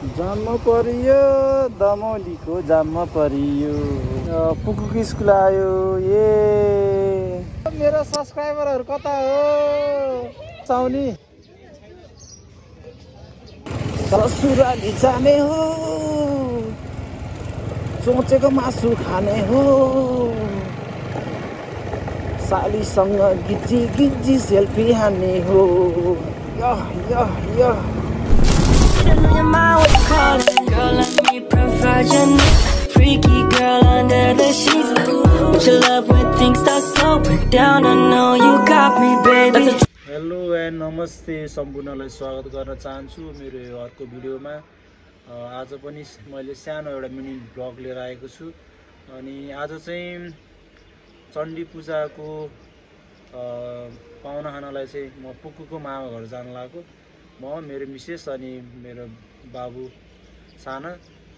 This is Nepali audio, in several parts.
जाममा परियो दमौलीको जाममा परियो पुकुको स्कुल आयो मेरो सब्सक्राइबरहरू कता हो साउनी ससुराली जाने हो चोचेको मासु खाने हो सालीसँग गिजी गिजी सेल्फी हान्ने हो Your mind was calling, girl, let me provide your need. Freaky girl under the sheets. With your love when things start slowing down, I know you got me, baby. Hello and नमस्ते सम्पूर्णलाई स्वागत गर्न चाहन्छु मेरो अर्को भिडियोमा। आज पनि मैले सानो एउटा मिनी ब्लग लिएर आएको छु। अनि आज चाहिँ चण्डी पूजाको पाहुना खानालाई चाहिँ म पुकुको मामा घर जान लागेको। म मेरो मिसेस अनि मेरो बाबु साना।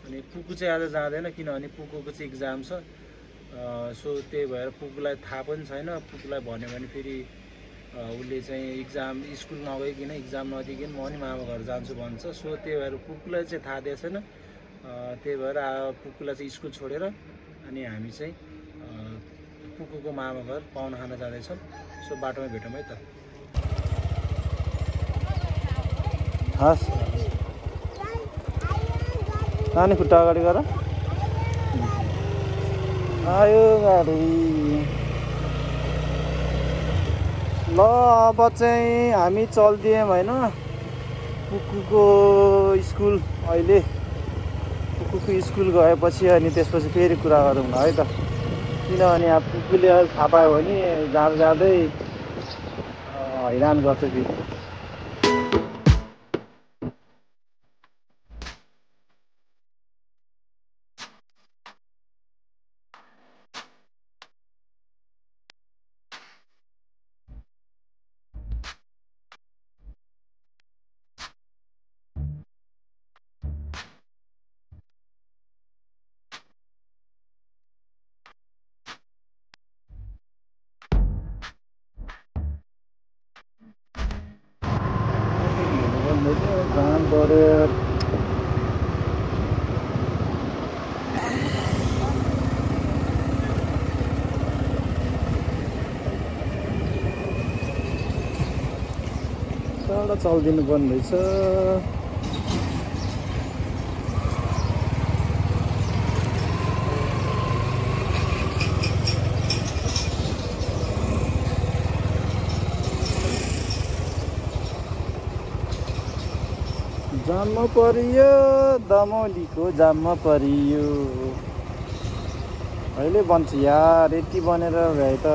अनि पुकु चाहिँ आज जाँदैन किनभने पुकुको चाहिँ एक्जाम छ। सो त्यही भएर पुकुलाई थाहा पनि छैन। पुकुलाई भन्यो भने फेरि उसले चाहिँ एक्जाम स्कुल नगइकन एक्जाम नदिकन म नि मामा घर जान्छु भन्छ। सो त्यही भएर पुकुलाई चाहिँ थाहा दिएको छैन। त्यही भएर पुकुलाई चाहिँ स्कुल छोडेर अनि हामी चाहिँ पुकुको मामा घर पाहुना खाना जाँदैछौँ। सो बाटोमा भेटौँ है त। हस् नानी खुट्टा अगाडि गर आयो गाडी। ल अब चाहिँ हामी चल्दियौँ होइन पुकुको स्कुल। अहिले पुकुको स्कुल गएपछि अनि त्यसपछि फेरि कुरा गरौँ न है त। किनभने अब पुकुले थाहा पायो भने जाँदा जाँदै हैरान गर्छ कि। जान पऱ्यो टाढा चलिदिनु पर्ने रहेछ। जाममा परियो दमौलीको जाममा परियो। अहिले बन्छ यार यति बनेर भए त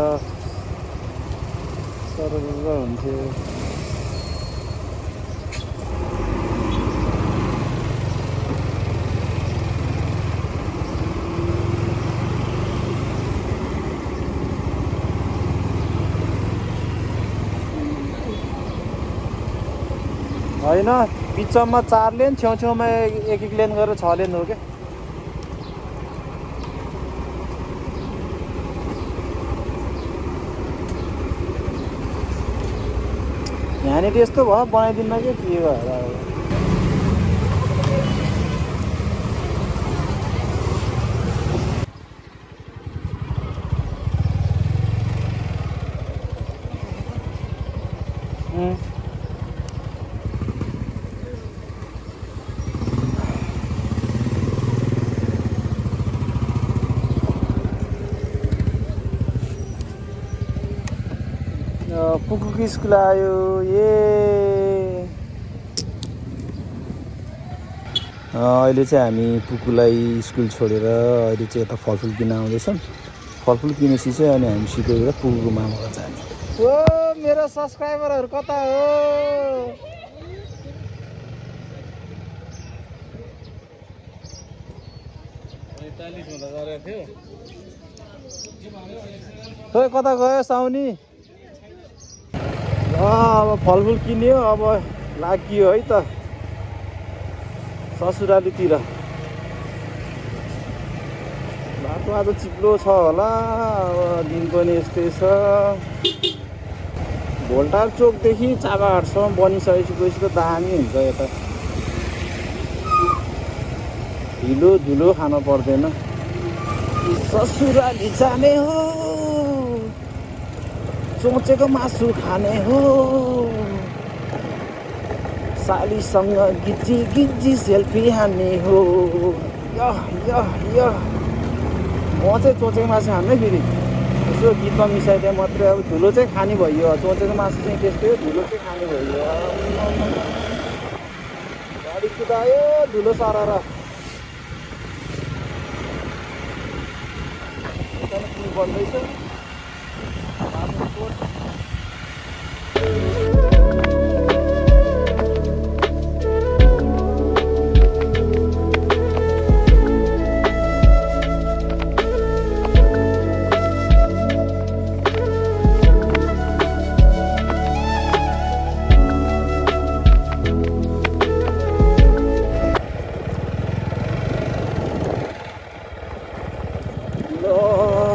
सरल हुन्थ्यो। होइन बिचमा 4 लेन छेउछेउमा एक लेन गरेर 6 लेन हो क्या। यहाँनिर यस्तो भयो बनाइदिनमा के भएर पुकुको स्कुल आयो अहिले चाहिँ हामी पुकुलाई स्कुल छोडेर अहिले चाहिँ यता फलफुल किन्न आउँदैछौँ। फलफुल किनेपछि चाहिँ अनि हामी सिधै गएर पुकुको मामा घर जाने हो। मेरो सब्सक्राइबरहरू कता हो खै कता गयो साउनी। अब फलफुल किन्यो अब लाग्यो है त ससुरालीतिर। बाटो आज चिप्लो छ होला। अब दिन पनि यस्तै छ। भोल्टार चोकदेखि चाबाहाटसम्म बनिसकेपछि त दामी हुन्छ यता। ढिलो धुलो खानु पर्दैन। ससुराली जाने हो, चोचेको मासु खाने हो, सालीसँग गिजी गिजी सेल्फी हान्ने हो। म चाहिँ चोचेको मासु खान्दै फेरि यसो गीतमा मिसाइदिए मात्रै। अब धुलो चाहिँ खाने भयो, चोचेको मासु चाहिँ त्यस्तै हो, धुलो चाहिँ खाने भयो। गाडी कुदायो धुलो सरार बन्दैछ।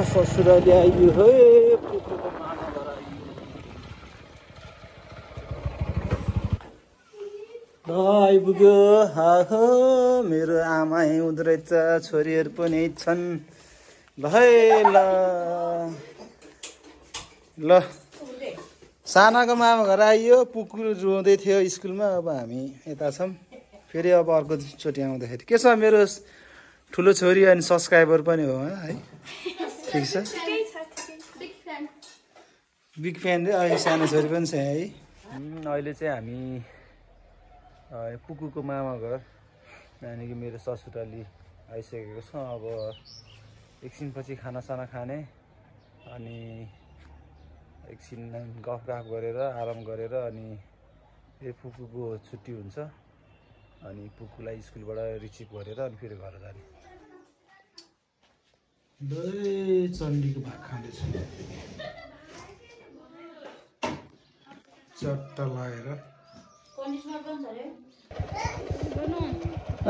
ससुराली आइयो है, पुगुको महानगर आइयो। आइपुग्यो। हा मेरो आमा हुँदो रहेछ, छोरीहरू पनि छन्। ल है ल सानाको मामा घर आइयो। पुगु रुँदै थियो स्कुलमा, अब हामी यता छौँ। फेरि अब अर्कोचोटि आउँदाखेरि के छ, मेरो ठुलो छोरी अनि सब्सक्राइबर पनि हो है। ठिक छ, बिग फ्यान रे। अहिले सानो छोरी पनि छ है। अहिले चाहिँ हामी पुगुको मामा घर यानि कि मेरो ससुराली आइसकेको छौँ। अब एकछिनपछि खानासाना खाने अनि एकछिन गफगाफ गरेर आराम गरेर अनि पुगुको छुट्टी हुन्छ अनि पुगुलाई स्कुलबाट रिसिभ गरेर अनि फेरि घर जाने। चण्डीको भाग खाँदैछु चट्टा लगाएर।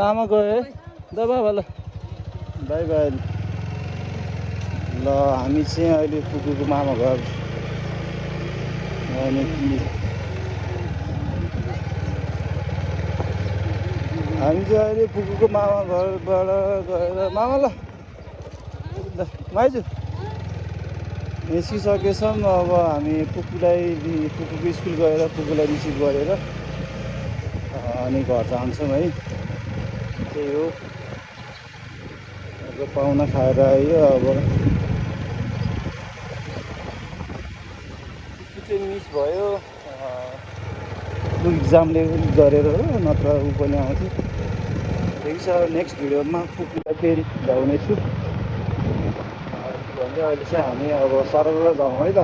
आमा गयो द बाबा। ल बाई बाई। ल हामी चाहिँ अहिले पुगुको मामा घर हामी चाहिँ अहिले पुगुको मामा घरबाट गएर मामा ल माइजू निस्किसकेछौँ। अब हामी पुगुको स्कुल गएर पुगुलाई रिसिभ गरेर अनि घर जान्छौँ है। त्यही हो, अब पाहुना खाएर आयो। अब चाहिँ मिस भयो, इक्जामले गरेर हो, नत्र ऊ पनि आउँथ्यो। ठिक छ, नेक्स्ट भिडियोमा पुगुलाई फेरि ल्याउनेछु। अहिले चाहिँ हामी अब सरल जाउँ है त।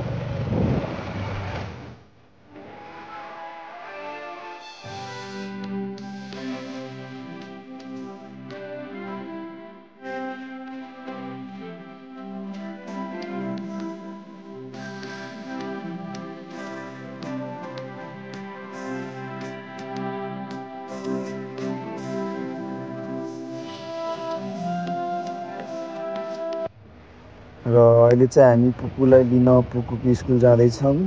र अहिले चाहिँ हामी पुगुलाई लिन पुगुको स्कुल जाँदैछौँ।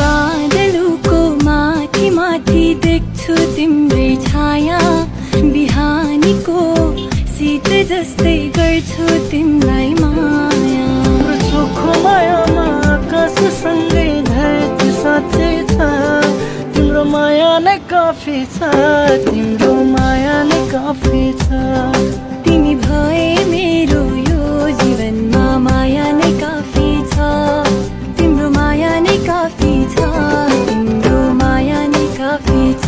बादलको माथि माथि देख्छु तिम्रै छाया, बिहानीको शीत जस्तै गर्छु तिमीलाई माया। चोखो मायामा आकाशसँगै धरती साथै छ, तिम्रो माया नै काफी छ, तिम्रो माया नै काफी छ। तिमी भए मेरो यो जीवनमा माया नै काफी छ, तिम्रो माया नै काफी छ, तिम्रो माया नै काफी छ।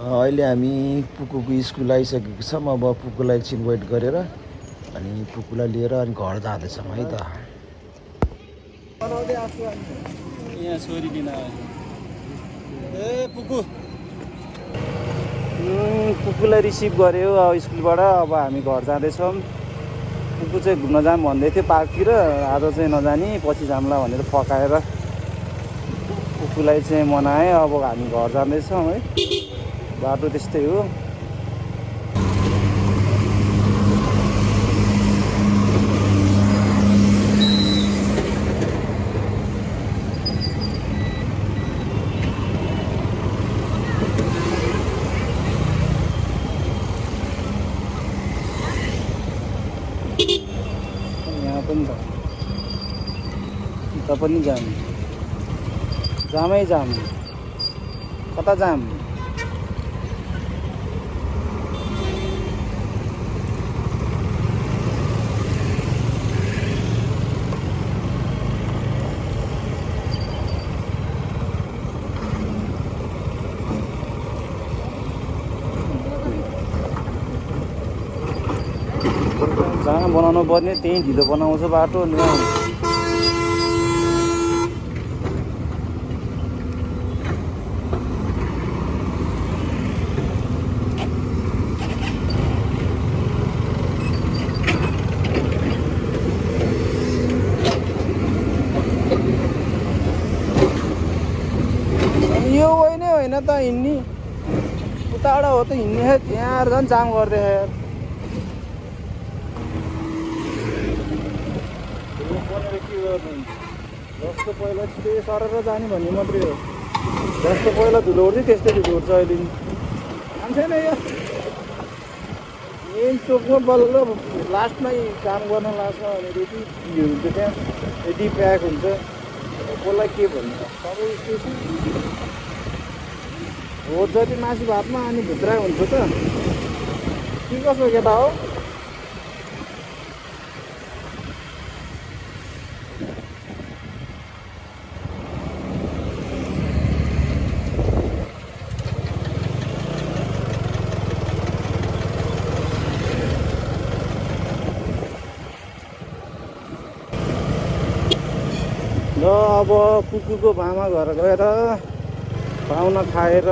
अहिले हामी पुगुको स्कुल आइसकेको छौँ। अब पुगुलाई एकछिन वेट गरेर अनि पुगुलाई लिएर अनि घर जाँदैछौँ है त। यहाँ छोरी किन ए पुगुलाई रिसिभ गऱ्यो स्कुलबाट। अब हामी घर जाँदैछौँ। पुगु चाहिँ घुम्न जाऊँ भन्दै थियो पार्कतिर, आज चाहिँ नजाने पछि जाम्ला भनेर फकाएर पुगुलाई चाहिँ मनाएँ। अब हामी घर जाँदैछौँ है, बाटो त्यस्तै हो। पनि त उता पनि जाम जामै जाम कता जाम जहाँ बनाउनु पर्ने त्यही ढिलो बनाउँछ बाटो नि यो होइन त हिँड्ने उताबाट हो त हिँड्ने यहाँ झन् जाम गर्दै जस्तो पहिला त्यस्तै सरेर जाने भन्ने मात्रै हो जस्तो पहिला धुलो उठ्थ्यो त्यस्तै धुलो उठ्छ अहिले काम छैन यो मेन चोकमा बल्ल लास्टमै काम गर्न लास्टमा भनेर यति हुन्छ त्यहाँ यति प्याक हुन्छ कसलाई के भन्नु सबै स्टेसन हो जति मासु भातमा अनि भित्रै हुन्छ त के कसो केटा हो र अब कुकुरको भामा घर गएर पाहुना खाएर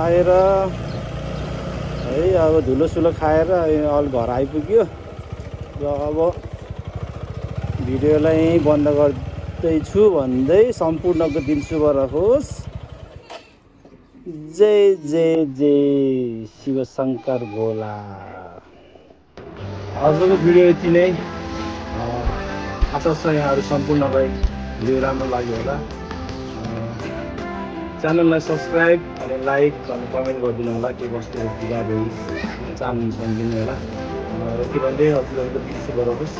आएर है अब धुलो सुलो खाएर अहिले घर आइपुग्यो र अब भिडियोलाई बन्द गर्दैछु भन्दै सम्पूर्णको दिन शुभ रहोस् जय जय जय शिव शङ्कर भोला आजको भिडियो यति नै आशा छ यहाँहरू सम्पूर्णलाई भिडियो राम्रो लाग्यो होला च्यानललाई सब्सक्राइब अनि लाइक अनि कमेन्ट गरिदिनु होला के कस्तो विचारहरू चाहनुहुन्छ भनिदिनु होला यति भन्दै हजुरहरूको दिन शुभ रहोस्।